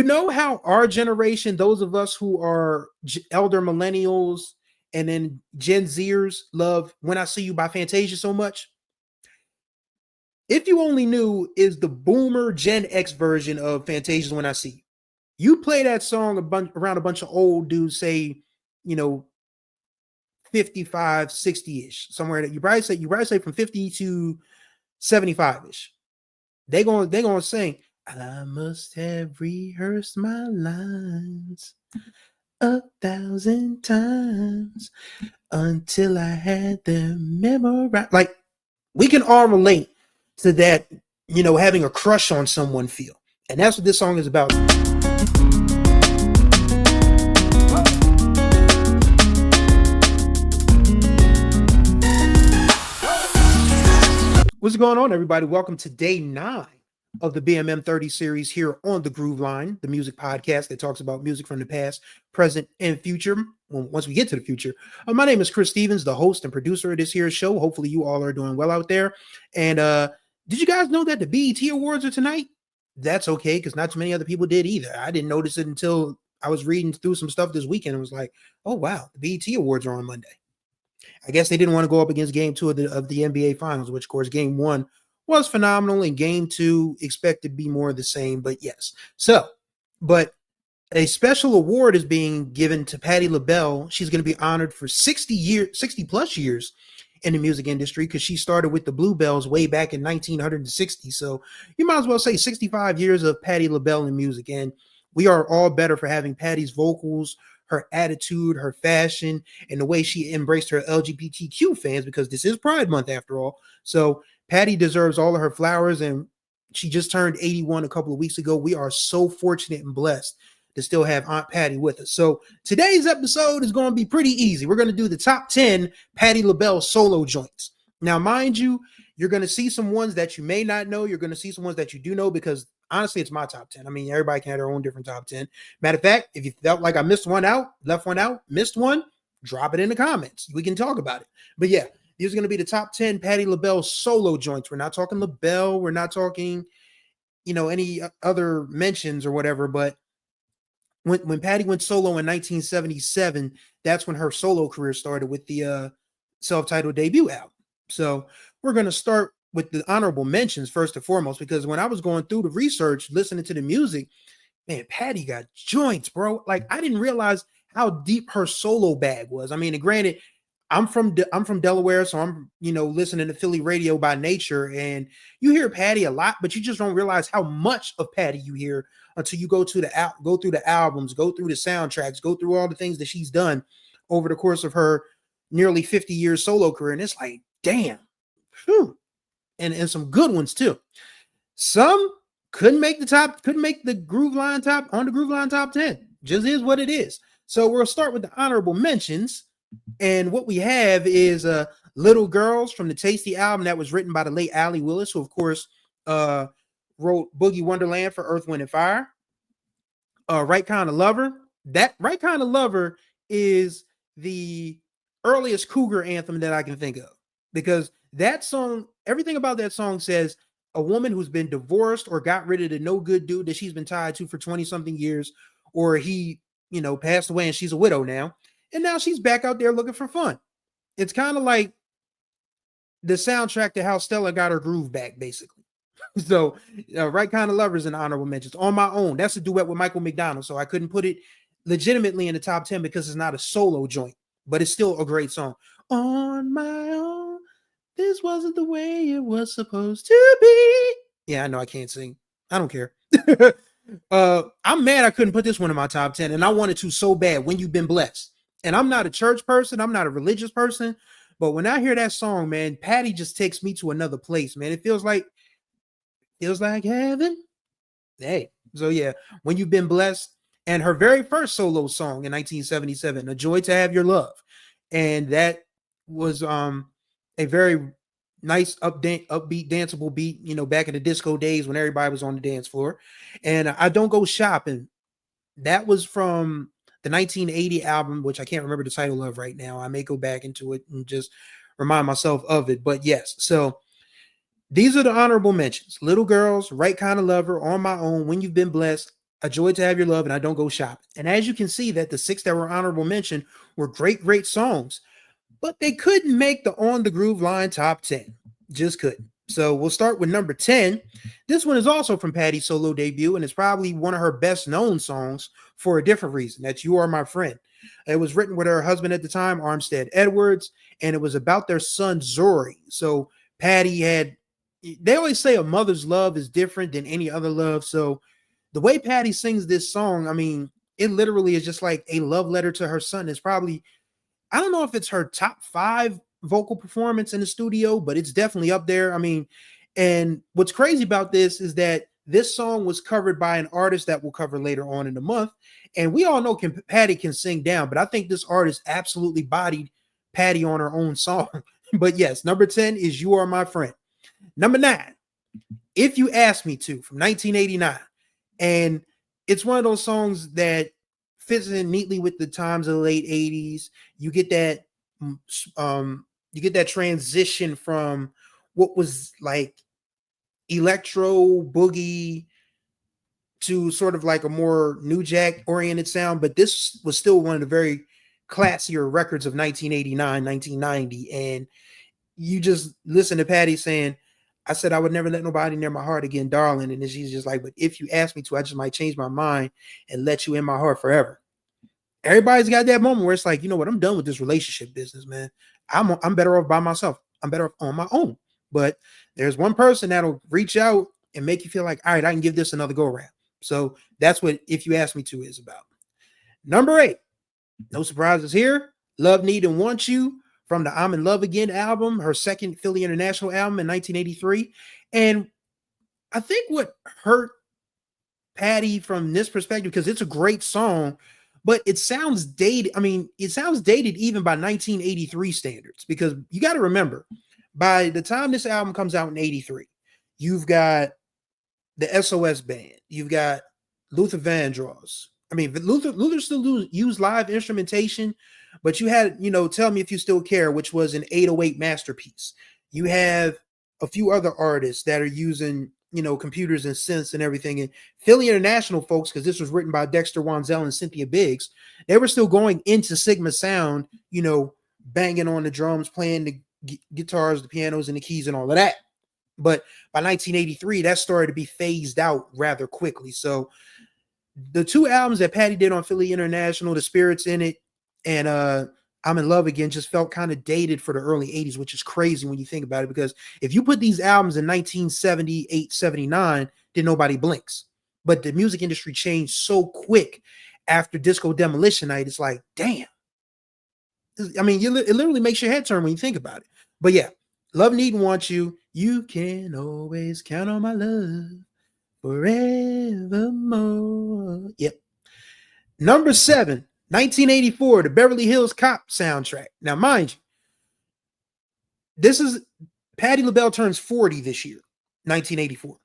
You know how our generation, those of us who are elder millennials and then Gen Zers, love When I See You by Fantasia so much? If You Only Knew is the boomer Gen X version of Fantasia's When I See You. You play that song around a bunch of old dudes, say, you know, 55, 60-ish, somewhere that you probably say from 50 to 75-ish. They gonna sing, I must have rehearsed my lines 1,000 times until I had them memorized. Like, we can all relate to that, having a crush on someone feel. And that's what this song is about. What's going on, everybody? Welcome to day 9 of the BMM 30 series here on the Groove Line, the music podcast that talks about music from the past, present, and future. Once we get to the future, my name is Chris Stevens, the host and producer of this here show. Hopefully, you all are doing well out there. And did you guys know that the BET Awards are tonight? That's okay, because not too many other people did either. I didn't notice it until I was reading through some stuff this weekend and was like, oh, wow, the BET Awards are on Monday. I guess they didn't want to go up against game 2 of the NBA Finals, which, of course, game 1 was phenomenal, and game 2 expected to be more of the same. But yes, but a special award is being given to Patti LaBelle. She's going to be honored for 60 plus years in the music industry, because she started with the Bluebells way back in 1960. So you might as well say 65 years of Patti LaBelle in music. And we are all better for having Patti's vocals, her attitude, her fashion, and the way she embraced her LGBTQ fans, because this is Pride Month after all. So Patti deserves all of her flowers, and she just turned 81 a couple of weeks ago. We are so fortunate and blessed to still have Aunt Patti with us. So today's episode is going to be pretty easy. We're going to do the top 10 Patti LaBelle solo joints. Now, mind you, you're going to see some ones that you may not know. You're going to see some ones that you do know, because honestly, it's my top 10. I mean, everybody can have their own different top 10. Matter of fact, if you felt like I missed one out, left one out, missed one, drop it in the comments. We can talk about it. But yeah, these are going to be the top 10 Patti LaBelle solo joints. We're not talking LaBelle. We're not talking, any other mentions or whatever. But when Patti went solo in 1977, that's when her solo career started with the self-titled debut album. So we're going to start with the honorable mentions first and foremost, because when I was going through the research, listening to the music, man, Patti got joints, bro. Like, I didn't realize how deep her solo bag was. I mean, and granted, I'm from Delaware, so I'm listening to Philly radio by nature, and you hear Patti a lot, but you just don't realize how much of Patti you hear until you go through the albums, go through the soundtracks, go through all the things that she's done over the course of her nearly 50 years solo career, and it's like, damn, whew. And some good ones too. Some couldn't make the Groove Line top 10. Just is what it is. So we'll start with the honorable mentions. And what we have is Little Girls from the Tasty album that was written by the late Allie Willis, who, of course, wrote Boogie Wonderland for Earth, Wind, and Fire. Right Kind of Lover. That Right Kind of Lover is the earliest Cougar anthem that I can think of, because that song, everything about that song says a woman who's been divorced or got rid of the no good dude that she's been tied to for 20 something years, or he, passed away and she's a widow now. And now she's back out there looking for fun. It's kind of like the soundtrack to how Stella got her groove back, basically. So Right Kind of Lover is an honorable mention. On My Own, that's a duet with Michael McDonald. So I couldn't put it legitimately in the top 10 because it's not a solo joint, but it's still a great song. On My Own, this wasn't the way it was supposed to be. Yeah, I know I can't sing. I don't care. I'm mad I couldn't put this one in my top 10, and I wanted to so bad, When You've Been Blessed. And I'm not a church person. I'm not a religious person. But when I hear that song, man, Patti just takes me to another place, man. It feels like heaven. Hey, so yeah, When You've Been Blessed. And her very first solo song in 1977, A Joy to Have Your Love. And that was a very nice upbeat danceable beat, back in the disco days when everybody was on the dance floor. And I Don't Go Shopping, that was from the 1980 album, which I can't remember the title of right now. I may go back into it and just remind myself of it. But yes, so these are the honorable mentions: Little Girls, Right Kind of Lover, On My Own, When You've Been Blessed, A Joy to Have Your Love, and I Don't Go Shopping. And as you can see, that the six that were honorable mention were great songs, but they couldn't make the On the Groove Line top 10. Just couldn't. So we'll start with number 10. This one is also from Patti's solo debut, and it's probably one of her best known songs for a different reason. That's You Are My Friend. It was written with her husband at the time, Armstead Edwards, and it was about their son Zori. So Patti had, they always say a mother's love is different than any other love. So the way Patti sings this song, I mean, it literally is just like a love letter to her son. It's probably, I don't know if it's her top 5 vocal performance in the studio, but it's definitely up there. I mean, and what's crazy about this is that this song was covered by an artist that we'll cover later on in the month. And we all know Patti can sing down, but I think this artist absolutely bodied Patti on her own song. But yes, number 10 is You Are My Friend. Number 9, If You Ask Me To, from 1989. And it's one of those songs that fits in neatly with the times of the late 80s. You get that transition from what was like electro boogie to sort of like a more new jack oriented sound, but this was still one of the very classier records of 1989, 1990. And you just listen to Patti saying, I said I would never let nobody near my heart again, darling. And then she's just like, but if you ask me to, I just might change my mind and let you in my heart forever. Everybody's got that moment where it's like, you know what, I'm done with this relationship business, man. I'm better off by myself. I'm better off on my own. But there's one person that'll reach out and make you feel like, all right, I can give this another go around. So that's what If You Ask Me To is about. Number 8, no surprises here. Love, Need, and Want You, from the I'm in Love Again album, her second Philly International album in 1983. And I think what hurt Patti from this perspective, because it's a great song, but it sounds dated. I mean, it sounds dated even by 1983 standards, because you got to remember, by the time this album comes out in 83, you've got the SOS Band, you've got Luther Vandross. I mean, Luther still used live instrumentation, but you had, Tell Me If You Still Care, which was an 808 masterpiece. You have a few other artists that are using, computers and synths and everything. And Philly International folks, because this was written by Dexter Wansell and Cynthia Biggs, they were still going into Sigma sound, banging on the drums, playing the guitars, the pianos, and the keys and all of that. But by 1983, that started to be phased out rather quickly. So the 2 albums that Patti did on Philly International, The Spirits in It and I'm in Love Again, just felt kind of dated for the early 80s, which is crazy when you think about it, because if you put these albums in 1978, 79, then nobody blinks. But the music industry changed so quick after Disco Demolition Night. It's like, damn. I mean, it literally makes your head turn when you think about it. But yeah, Love, Need, and Want You. You can always count on my love forevermore. Yep. Number 7, 1984, the Beverly Hills Cop soundtrack. Now, mind you, this is Patti LaBelle turns 40 this year, 1984.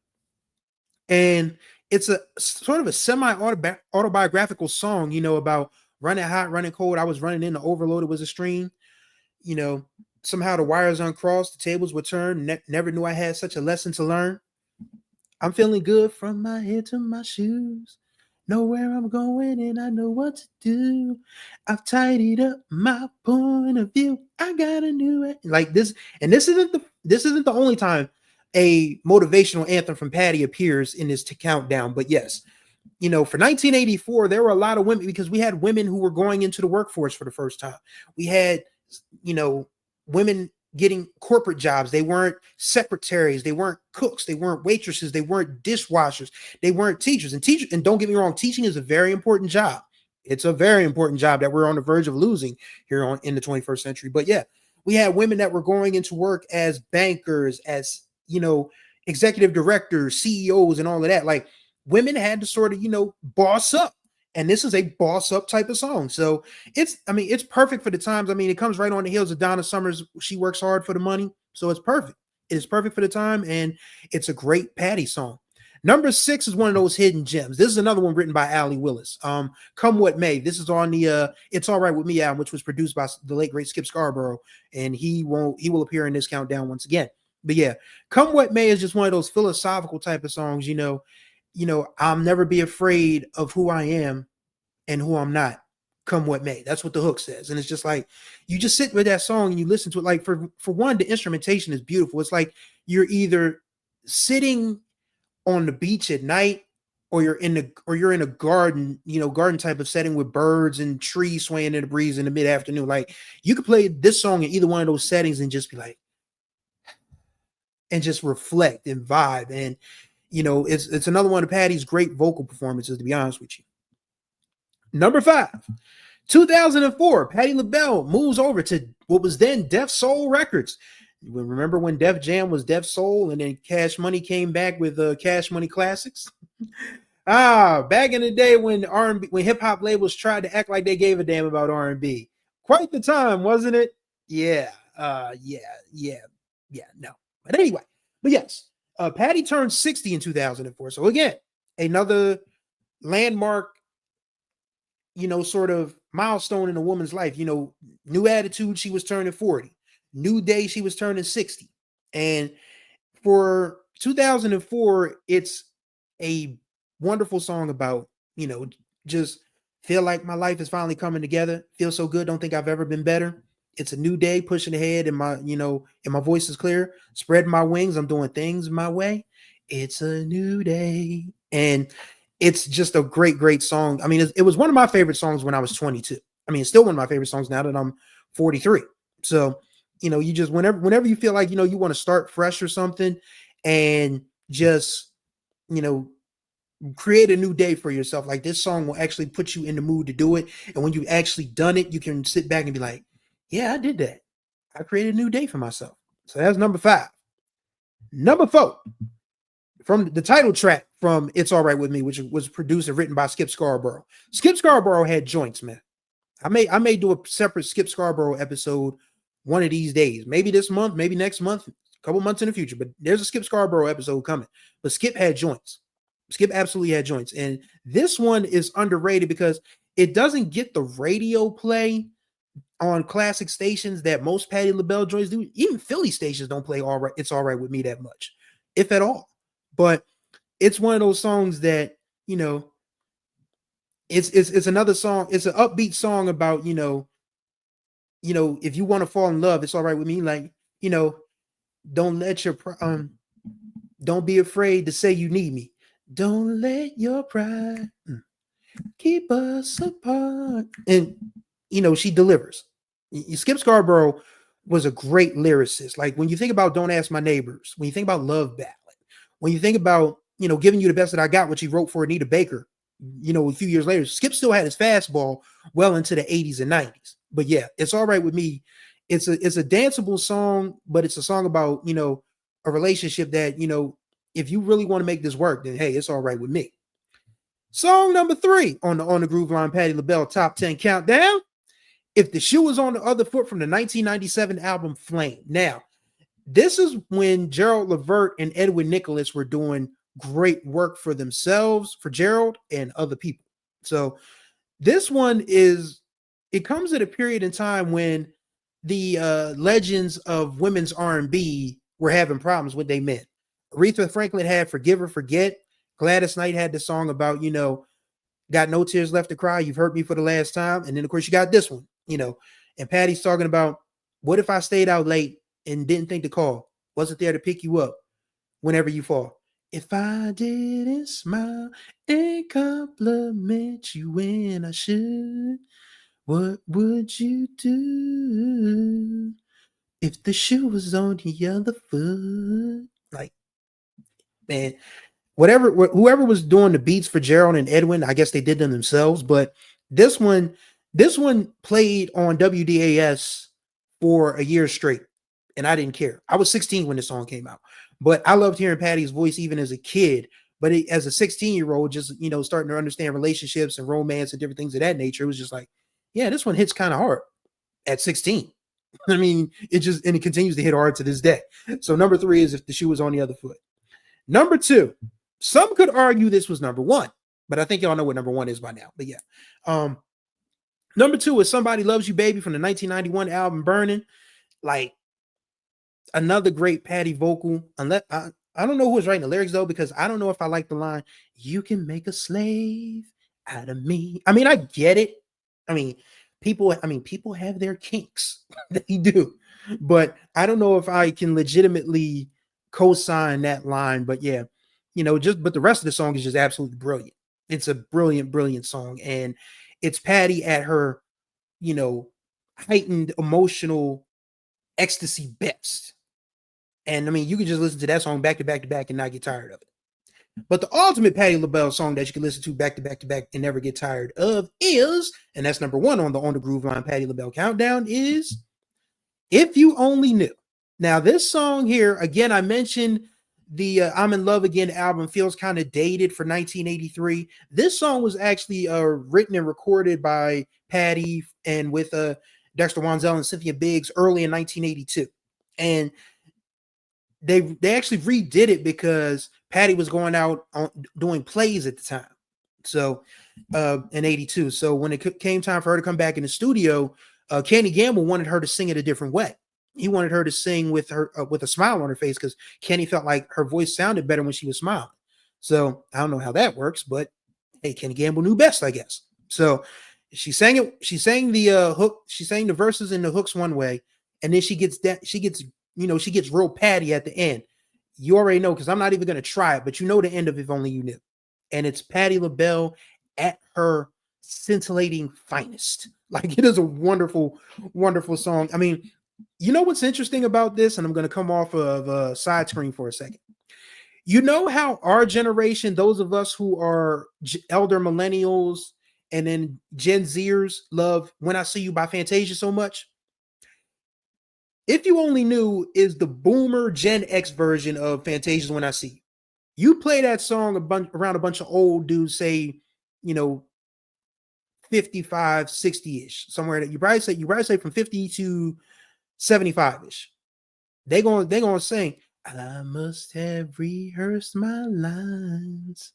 And it's a sort of a semi-autobiographical song, about running hot, running cold. I was running in, the overloaded was a stream. Somehow the wires uncrossed, the tables were turned. Never knew I had such a lesson to learn. I'm feeling good from my head to my shoes. Know where I'm going and I know what to do. I've tidied up my point of view. I got a new it. Like this, and this isn't the only time a motivational anthem from Patti appears in this countdown. But yes, for 1984, there were a lot of women, because we had women who were going into the workforce for the first time. We had, women getting corporate jobs. They weren't secretaries, they weren't cooks, they weren't waitresses, they weren't dishwashers, they weren't teachers. And don't get me wrong, teaching is a very important job. It's a very important job that we're on the verge of losing here in the 21st century. But yeah, we had women that were going into work as bankers, as executive directors, CEOs, and all of that. Like, women had to sort of boss up. And this is a boss up type of song. So it's perfect for the times. I mean, it comes right on the heels of Donna Summer's She Works Hard for the Money. So it's perfect. It is perfect for the time. And it's a great Patti song. Number 6 is one of those hidden gems. This is another one written by Allie Willis. Come What May. This is on the It's All Right With Me album, which was produced by the late great Skip Scarborough. And he will appear in this countdown once again. But yeah, Come What May is just one of those philosophical type of songs, I'll never be afraid of who I am and who I'm not, come what may. That's what the hook says. And it's just like you just sit with that song and you listen to it. Like for one, the instrumentation is beautiful. It's like you're either sitting on the beach at night or you're in a garden, garden type of setting with birds and trees swaying in the breeze in the mid-afternoon. Like you could play this song in either one of those settings and just be like, and just reflect and vibe. And it's another one of Patty's great vocal performances, to be honest with you. Number 5, 2004, Patti LaBelle moves over to what was then Def Soul Records. Remember when Def Jam was Def Soul and then Cash Money came back with Cash Money Classics? Back in the day when R&B, when hip hop labels tried to act like they gave a damn about R&B. Quite the time, wasn't it? Yeah. No. But anyway, yes, Patti turned 60 in 2004. So again, another landmark, sort of milestone in a woman's life. New attitude, she was turning 40. New day, she was turning 60. And for 2004, it's a wonderful song about, just feel like my life is finally coming together. Feel so good. Don't think I've ever been better. It's a new day, pushing ahead, and my voice is clear. Spread my wings. I'm doing things my way. It's a new day. And it's just a great, great song. I mean, it was one of my favorite songs when I was 22. I mean, it's still one of my favorite songs now that I'm 43. So, you just, whenever you feel like, you want to start fresh or something and just, create a new day for yourself. Like this song will actually put you in the mood to do it. And when you've actually done it, you can sit back and be like, yeah, I did that. I created a new day for myself. So that's number 5. Number 4, from the title track from It's All Right With Me, which was produced and written by Skip Scarborough. Skip Scarborough had joints, man. I may do a separate Skip Scarborough episode one of these days. Maybe this month, maybe next month, a couple months in the future. But there's a Skip Scarborough episode coming. But Skip had joints. Skip absolutely had joints. And this one is underrated because it doesn't get the radio play on classic stations that most Patti LaBelle joints do. Even Philly stations don't play All Right, It's All Right With Me that much, if at all. But it's one of those songs that, it's another song. It's an upbeat song about, if you want to fall in love, it's all right with me. Like, don't let your don't be afraid to say you need me. Don't let your pride keep us apart. And she delivers. Skip Scarborough was a great lyricist. Like when you think about Don't Ask My Neighbors, when you think about Love Ballad, when you think about, Giving You the Best That I Got, which he wrote for Anita Baker, a few years later, Skip still had his fastball well into the 80s and 90s. But yeah, It's All Right With Me. It's a danceable song, but it's a song about, a relationship that, if you really want to make this work, then hey, it's all right with me. Song number 3 on the Groove Line Patti LaBelle Top 10 Countdown, If the Shoe Was on the Other Foot, from the 1997 album Flame. Now, this is when Gerald Levert and Edwin Nicholas were doing great work for themselves, for Gerald and other people. So this one it comes at a period in time when the legends of women's R&B were having problems with they men. Aretha Franklin had Forgive or Forget. Gladys Knight had the song about, got no tears left to cry. You've hurt me for the last time. And then, of course, you got this one, and Patty's talking about, what if I stayed out late and didn't think to call? Wasn't there to pick you up whenever you fall? If I didn't smile and compliment you when I should, what would you do if the shoe was on the other foot? Like, man, whoever was doing the beats for Gerald and Edwin, I guess they did them themselves. But this one played on WDAS for a year straight, and I didn't care. I was 16 when this song came out, but I loved hearing Patty's voice even as a kid. But as a 16-year-old, just starting to understand relationships and romance and different things of that nature, it was just like, yeah, this one hits kind of hard at 16. I mean, it continues to hit hard to this day. So number 3 is If the Shoe Was on the Other Foot. Number 2, some could argue this was number 1, but I think y'all know what number 1 is by now. But yeah, number 2 is Somebody Loves You Baby from the 1991 album Burning. Like, another great Patti vocal. I don't know who was writing the lyrics though, because I don't know if I like the line, "You can make a slave out of me." I mean, I get it. I mean, people have their kinks. They do. But I don't know if I can legitimately co-sign that line. But yeah, but the rest of the song is just absolutely brilliant. It's a brilliant, brilliant song. And it's Patti at her, you know, heightened emotional ecstasy best. And I mean, you can just listen to that song back to back to back and not get tired of it. But the ultimate Patti LaBelle song that you can listen to back to back to back and never get tired of is, and that's number one on the Groove Line Patti LaBelle countdown, is "If You Only Knew." Now, this song here, again, I mentioned the "I'm in Love Again" album feels kind of dated for 1983. This song was actually written and recorded by Patti and with Dexter Wansel and Cynthia Biggs early in 1982. And they actually redid it because Patti was going out on doing plays at the time. So in 82. So when it came time for her to come back in the studio, Kenny Gamble wanted her to sing it a different way. He wanted her to sing with her with a smile on her face because Kenny felt like her voice sounded better when she was smiling. So I don't know how that works, but hey, Kenny Gamble knew best, I guess. So she sang it. She sang the hook. She sang the verses and the hooks one way, and then she gets real Patti at the end. You already know because I'm not even going to try it, but you know the end of "If Only You Knew," and it's Patti LaBelle at her scintillating finest. Like, it is a wonderful, wonderful song. I mean, you know what's interesting about this, and I'm going to come off of a side screen for a second. You know how our generation, those of us who are elder millennials and then Gen Zers, love "When I See You" by Fantasia so much? "If You Only Knew" is the boomer Gen X version of Fantasia's "When I See You." You play that song around a bunch of old dudes, say, 55, 60-ish, somewhere that you probably say from 50 to 75-ish. They're gonna sing, "I must have rehearsed my lines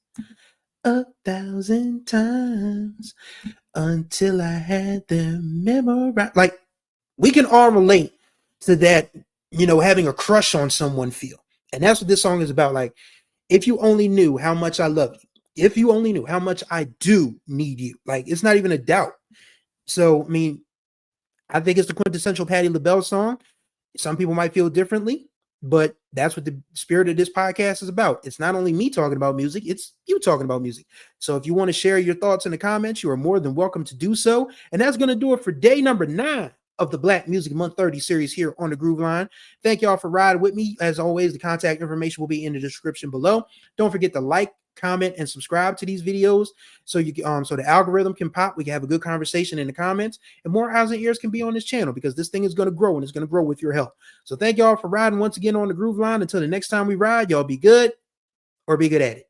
1,000 times until I had them memorized." Like, we can all relate to that, having a crush on someone feel. And that's what this song is about. Like, if you only knew how much I love you, if you only knew how much I do need you, like, it's not even a doubt. So, I mean, I think it's the quintessential Patti LaBelle song. Some people might feel differently, but that's what the spirit of this podcast is about. It's not only me talking about music, it's you talking about music. So if you want to share your thoughts in the comments, you are more than welcome to do so. And that's going to do it for day number 9 of the Black Music Month 30 series here on the Groove Line. Thank y'all for riding with me. As always, the contact information will be in the description below. Don't forget to like, comment, and subscribe to these videos so the algorithm can pop. We can have a good conversation in the comments, and more eyes and ears can be on this channel, because this thing is going to grow, and it's going to grow with your help. So thank y'all for riding once again on the Groove Line. Until the next time we ride, y'all be good or be good at it.